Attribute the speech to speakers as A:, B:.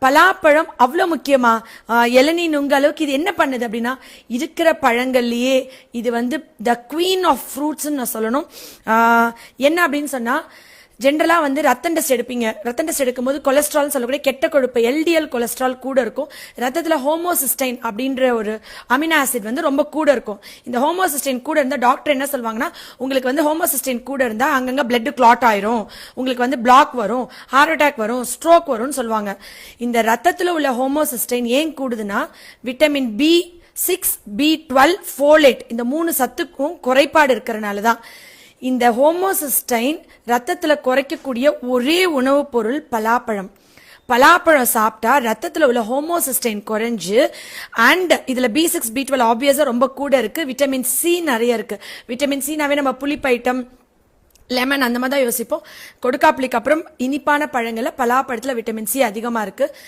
A: பலாப்பழம் அவ்வளோ முக்கியமா? இளநீ நுங்க அளவுக்கு இது என்ன பண்ணுது அப்படின்னா, இருக்கிற பழங்கள்லயே இது வந்து த குவீன் ஆஃப் ஃப்ரூட்ஸ்ன்னு நான் சொல்லணும். என்ன அப்படின்னு சொன்னா, ஜென்ரலாக வந்து ரத்தம் டெஸ்ட் எடுப்பீங்க. ரத்தம் டெஸ்ட் எடுக்கும்போது கொலஸ்ட்ரால் சொல்லக்கூடிய கெட்ட கொழுப்பு எல்டிஎல் கொலஸ்ட்ரால் கூட இருக்கும். ரத்தத்தில் ஹோமோசிஸ்டைன் அப்படின்ற ஒரு அமினோ ஆசிட் வந்து ரொம்ப கூட இருக்கும். இந்த ஹோமோசிஸ்டைன் கூட இருந்தால் டாக்டர் என்ன சொல்லுவாங்கன்னா, உங்களுக்கு வந்து ஹோமோசிஸ்டைன் கூட இருந்தால் அங்கங்கே பிளட் கிளாட் ஆயிரும், உங்களுக்கு வந்து பிளாக் வரும், ஹார்ட் அட்டாக் வரும், ஸ்ட்ரோக் வரும்னு சொல்லுவாங்க. இந்த ரத்தத்தில் உள்ள ஹோமோசிஸ்டைன் ஏன் கூடுதுன்னா, விட்டமின் B6, B12, ஃபோலேட் இந்த 3 சத்துக்கும் குறைபாடு இருக்கிறனால தான். இந்த ஹோமோசிஸ்டைன் ரத்தத்துல குறைக்கக்கூடிய ஒரே உணவுப் பொருள் பலாப்பழம். பலாப்பழம் சாப்பிட்டா ரத்தத்தில் உள்ள ஹோமோசிஸ்டைன் குறைஞ்சு, அண்ட் இதுல B6, B12 ஆப்வியஸா ரொம்ப கூட இருக்கு. விட்டமின் சி நிறைய இருக்கு. விட்டமின் சினாவே நம்ம புளிப்பு ஐட்டம், லெமன் அந்த மாதிரி தான் யோசிப்போம். கொடுக்காப்புளிக்கு அப்புறம் இனிப்பான பழங்கள்ல பலாப்பழத்துல விட்டமின் சி அதிகமா இருக்கு.